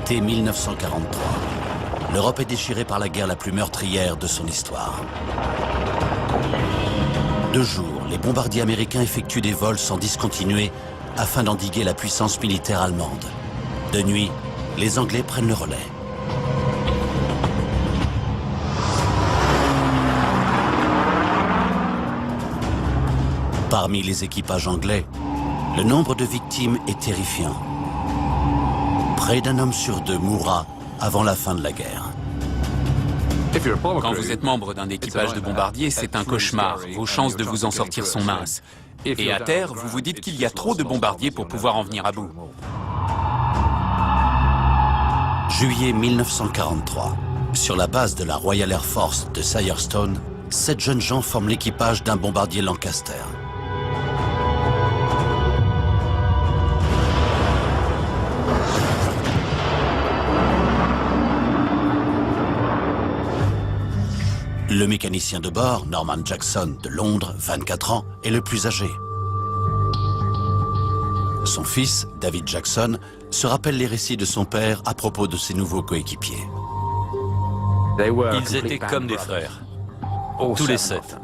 Été 1943. L'Europe est déchirée par la guerre la plus meurtrière de son histoire. De jour, les bombardiers américains effectuent des vols sans discontinuer afin d'endiguer la puissance militaire allemande. De nuit, les Anglais prennent le relais. Parmi les équipages anglais, le nombre de victimes est terrifiant. Près d'un homme sur deux mourra avant la fin de la guerre. Quand vous êtes membre d'un équipage de bombardiers, c'est un cauchemar. Vos chances de vous en sortir sont minces. Et à terre, vous vous dites qu'il y a trop de bombardiers pour pouvoir en venir à bout. Juillet 1943. Sur la base de la Royal Air Force de Silverstone, 7 jeunes gens forment l'équipage d'un bombardier Lancaster. Le mécanicien de bord, Norman Jackson de Londres, 24 ans, est le plus âgé. Son fils, David Jackson, se rappelle les récits de son père à propos de ses nouveaux coéquipiers. Ils étaient comme des frères, tous les 7.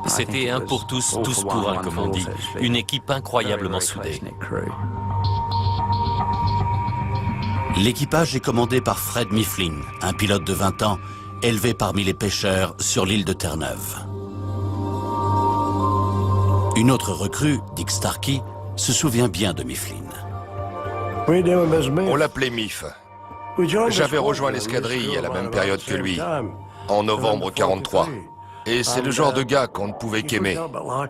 C'était un pour tous, tous pour un, comme on dit. Une équipe incroyablement soudée. L'équipage est commandé par Fred Mifflin, un pilote de 20 ans, élevé parmi les pêcheurs sur l'île de Terre-Neuve. Une autre recrue, Dick Starkey, se souvient bien de Mifflin. On l'appelait Miff. J'avais rejoint l'escadrille à la même période que lui, en novembre 43. Et c'est le genre de gars qu'on ne pouvait qu'aimer.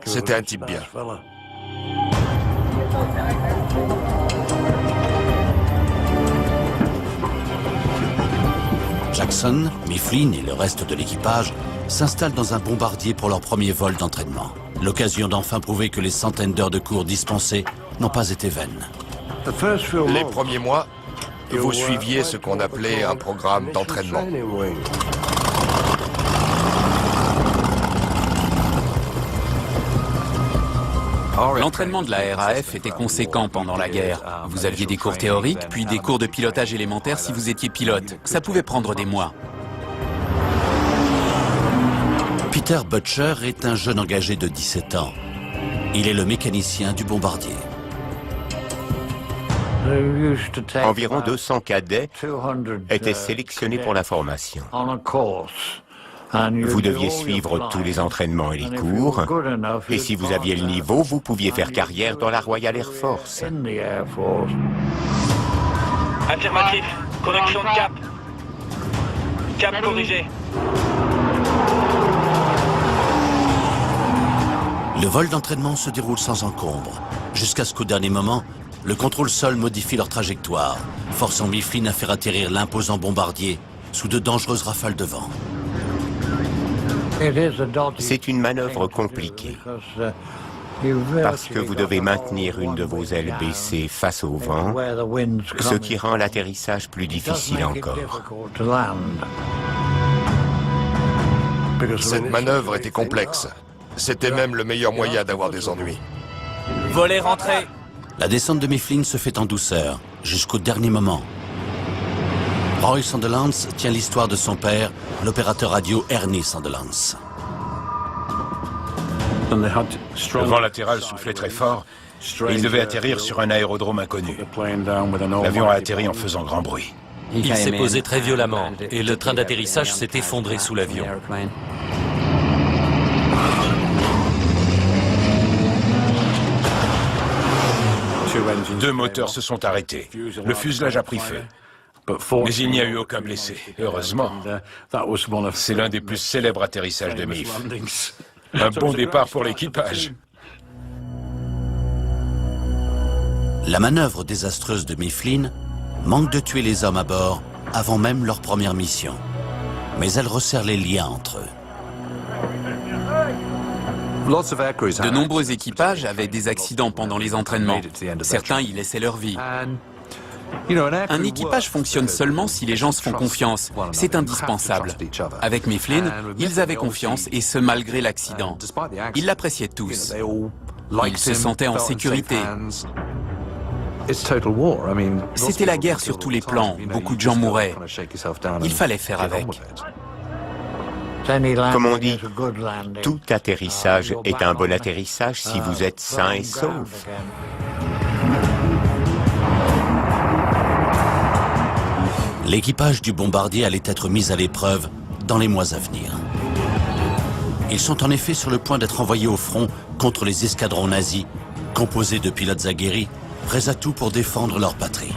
C'était un type bien. Jackson, Mifflin et le reste de l'équipage s'installent dans un bombardier pour leur premier vol d'entraînement. L'occasion d'enfin prouver que les centaines d'heures de cours dispensées n'ont pas été vaines. Les premiers mois, vous suiviez ce qu'on appelait un programme d'entraînement. L'entraînement de la RAF était conséquent pendant la guerre. Vous aviez des cours théoriques, puis des cours de pilotage élémentaire si vous étiez pilote. Ça pouvait prendre des mois. Peter Butcher est un jeune engagé de 17 ans. Il est le mécanicien du bombardier. Environ 200 cadets étaient sélectionnés pour la formation. Vous deviez suivre tous les entraînements et les cours, et si vous aviez le niveau, vous pouviez faire carrière dans la Royal Air Force. Affirmatif. Correction de cap. Cap corrigé. Le vol d'entraînement se déroule sans encombre, jusqu'à ce qu'au dernier moment, le contrôle sol modifie leur trajectoire, forçant Mifflin à faire atterrir l'imposant bombardier sous de dangereuses rafales de vent. C'est une manœuvre compliquée, parce que vous devez maintenir une de vos ailes baissées face au vent, ce qui rend l'atterrissage plus difficile encore. Cette manœuvre était complexe. C'était même le meilleur moyen d'avoir des ennuis. Volet rentré. La descente de Mifflin se fait en douceur, jusqu'au dernier moment. Roy Sandilands tient l'histoire de son père, l'opérateur radio Ernie Sandilands. Le vent latéral soufflait très fort et il devait atterrir sur un aérodrome inconnu. L'avion a atterri en faisant grand bruit. Il s'est posé très violemment et le train d'atterrissage s'est effondré sous l'avion. Deux moteurs se sont arrêtés. Le fuselage a pris feu. Mais il n'y a eu aucun blessé, heureusement. C'est l'un des plus célèbres atterrissages de MIF. Un bon départ pour l'équipage. La manœuvre désastreuse de Mifflin manque de tuer les hommes à bord avant même leur première mission. Mais elle resserre les liens entre eux. De nombreux équipages avaient des accidents pendant les entraînements. Certains y laissaient leur vie. Un équipage fonctionne seulement si les gens se font confiance. C'est indispensable. Avec Mifflin, ils avaient confiance et ce malgré l'accident. Ils l'appréciaient tous. Ils se sentaient en sécurité. C'était la guerre sur tous les plans, beaucoup de gens mouraient. Il fallait faire avec. Comme on dit, tout atterrissage est un bon atterrissage si vous êtes sain et sauf. L'équipage du bombardier allait être mis à l'épreuve dans les mois à venir. Ils sont en effet sur le point d'être envoyés au front contre les escadrons nazis, composés de pilotes aguerris, prêts à tout pour défendre leur patrie.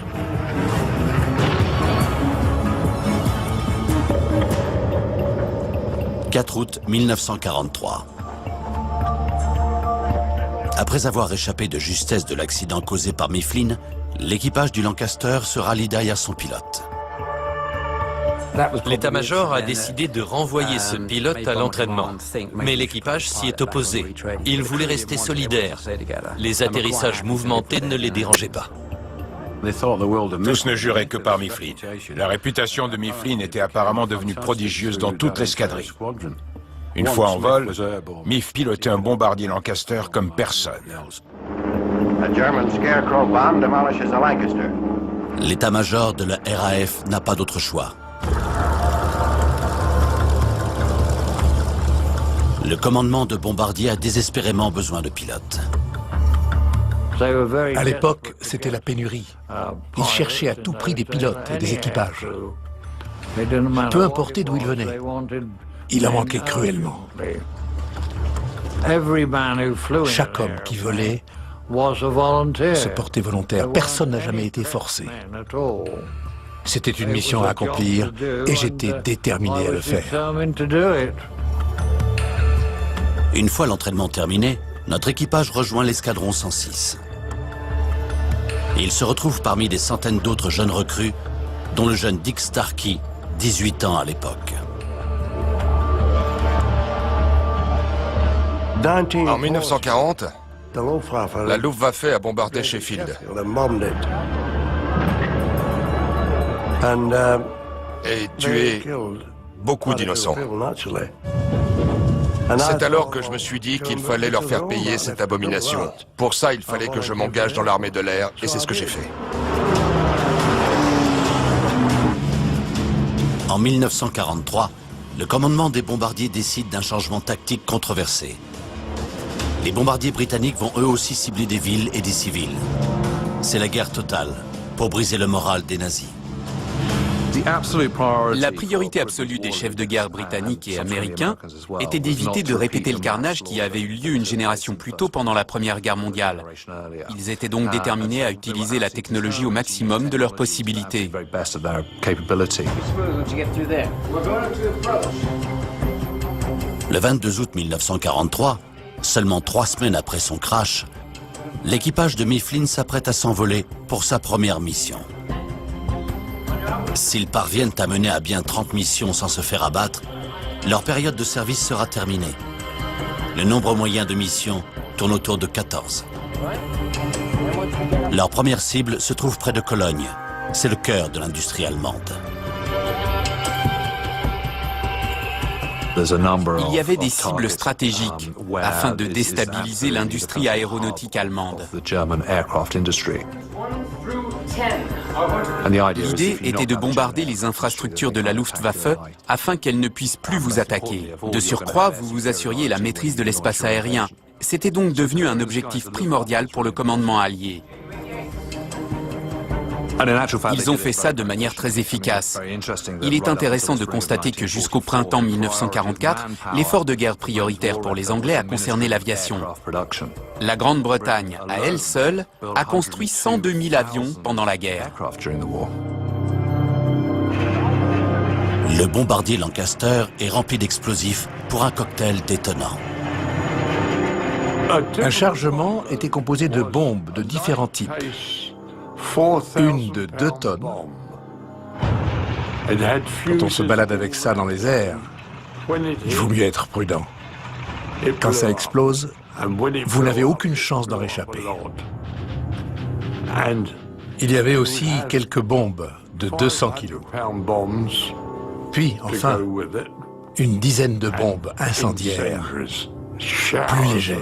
« 4 août 1943. Après avoir échappé de justesse de l'accident causé par Mifflin, l'équipage du Lancaster se rallie derrière son pilote. L'état-major a décidé de renvoyer ce pilote à l'entraînement, mais l'équipage s'y est opposé. Il voulait rester solidaire. Les atterrissages mouvementés ne les dérangeaient pas. Tous ne juraient que par Mifflin. La réputation de Mifflin était apparemment devenue prodigieuse dans toute l'escadrille. Une fois en vol, Miff pilotait un bombardier Lancaster comme personne. L'état-major de la RAF n'a pas d'autre choix. Le commandement de bombardier a désespérément besoin de pilotes. À l'époque, c'était la pénurie. Ils cherchaient à tout prix des pilotes et des équipages. Peu importe d'où ils venaient, il en manquait cruellement. Chaque homme qui volait se portait volontaire. Personne n'a jamais été forcé. C'était une mission à accomplir et j'étais déterminé à le faire. Une fois l'entraînement terminé, notre équipage rejoint l'escadron 106. Il se retrouve parmi des centaines d'autres jeunes recrues, dont le jeune Dick Starkey, 18 ans à l'époque. En 1940, la Luftwaffe a bombardé Sheffield. Et tué beaucoup d'innocents. C'est alors que je me suis dit qu'il fallait leur faire payer cette abomination. Pour ça, il fallait que je m'engage dans l'armée de l'air, et c'est ce que j'ai fait. En 1943, le commandement des bombardiers décide d'un changement tactique controversé. Les bombardiers britanniques vont eux aussi cibler des villes et des civils. C'est la guerre totale, pour briser le moral des nazis. La priorité absolue des chefs de guerre britanniques et américains était d'éviter de répéter le carnage qui avait eu lieu une génération plus tôt pendant la Première Guerre mondiale. Ils étaient donc déterminés à utiliser la technologie au maximum de leurs possibilités. Le 22 août 1943, seulement 3 semaines après son crash, l'équipage de Mifflin s'apprête à s'envoler pour sa première mission. S'ils parviennent à mener à bien 30 missions sans se faire abattre, leur période de service sera terminée. Le nombre moyen de missions tourne autour de 14. Leur première cible se trouve près de Cologne. C'est le cœur de l'industrie allemande. Il y avait des cibles stratégiques afin de déstabiliser l'industrie aéronautique allemande. L'idée était de bombarder les infrastructures de la Luftwaffe afin qu'elles ne puissent plus vous attaquer. De surcroît, vous vous assuriez la maîtrise de l'espace aérien. C'était donc devenu un objectif primordial pour le commandement allié. Ils ont fait ça de manière très efficace. Il est intéressant de constater que jusqu'au printemps 1944, l'effort de guerre prioritaire pour les Anglais a concerné l'aviation. La Grande-Bretagne, à elle seule, a construit 102 000 avions pendant la guerre. Le bombardier Lancaster est rempli d'explosifs pour un cocktail détonnant. Un chargement était composé de bombes de différents types. Une de 2 tonnes. Quand on se balade avec ça dans les airs, il vaut mieux être prudent. Quand ça explose, vous n'avez aucune chance d'en réchapper. Il y avait aussi quelques bombes de 200 kilos. Puis, enfin, une dizaine de bombes incendiaires, plus légères.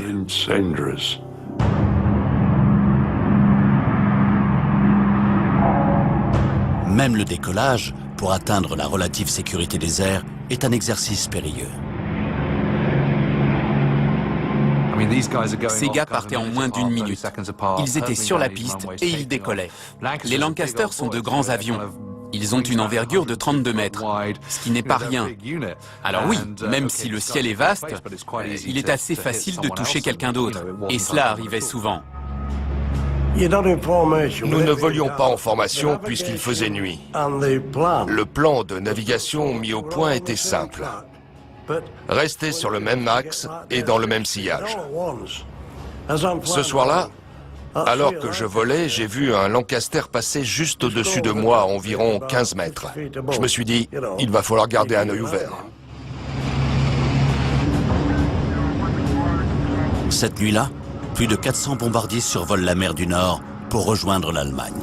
Même le décollage, pour atteindre la relative sécurité des airs, est un exercice périlleux. Ces gars partaient en moins d'1 minute. Ils étaient sur la piste et ils décollaient. Les Lancaster sont de grands avions. Ils ont une envergure de 32 mètres, ce qui n'est pas rien. Alors oui, même si le ciel est vaste, il est assez facile de toucher quelqu'un d'autre. Et cela arrivait souvent. Nous ne volions pas en formation puisqu'il faisait nuit. Le plan de navigation mis au point était simple. Rester sur le même axe et dans le même sillage. Ce soir-là, alors que je volais, j'ai vu un Lancaster passer juste au-dessus de moi, à environ 15 mètres. Je me suis dit, il va falloir garder un œil ouvert. Cette nuit-là, plus de 400 bombardiers survolent la mer du Nord pour rejoindre l'Allemagne.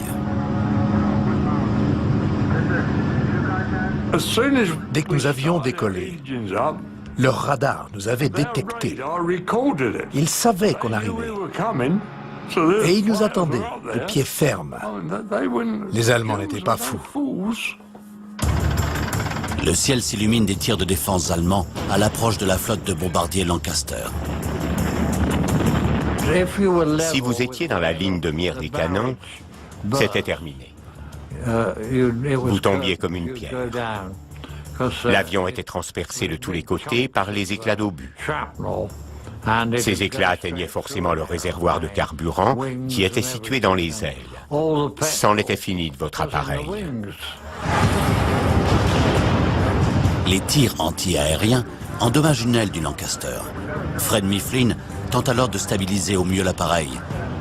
Dès que nous avions décollé, leur radar nous avait détectés. Ils savaient qu'on arrivait. Et ils nous attendaient, de pied ferme. Les Allemands n'étaient pas fous. Le ciel s'illumine des tirs de défense allemands à l'approche de la flotte de bombardiers Lancaster. Si vous étiez dans la ligne de mire des canons, c'était terminé. Vous tombiez comme une pierre. L'avion était transpercé de tous les côtés par les éclats d'obus. Ces éclats atteignaient forcément le réservoir de carburant qui était situé dans les ailes. C'en était fini de votre appareil. Les tirs anti-aériens endommagent une aile du Lancaster. Fred Mifflin tente alors de stabiliser au mieux l'appareil,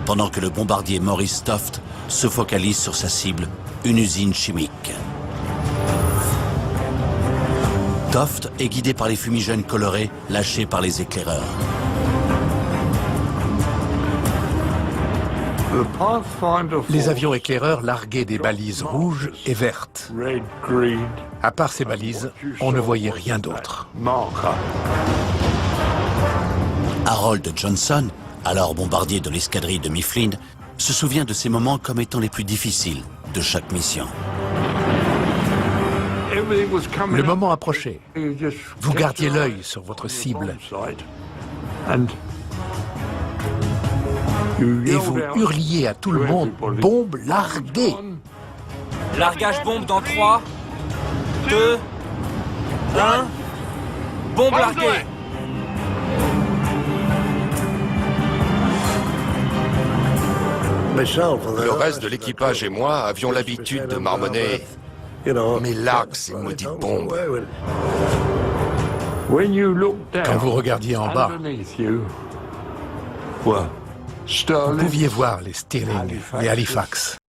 pendant que le bombardier Maurice Toft se focalise sur sa cible, une usine chimique. Toft est guidé par les fumigènes colorés lâchés par les éclaireurs. Les avions éclaireurs larguaient des balises rouges et vertes. À part ces balises, on ne voyait rien d'autre. Harold Johnson, alors bombardier de l'escadrille de Mifflin, se souvient de ces moments comme étant les plus difficiles de chaque mission. Le moment approchait. Vous gardiez l'œil sur votre cible. Et vous hurliez à tout le monde, bombe larguée. Largage bombe dans 3, 2, 1, bombe larguée. Le reste de l'équipage et moi avions l'habitude de marmonner « Mais largue ces maudites bombes !» Quand vous regardiez en bas, vous pouviez voir les Stirling, les Halifax.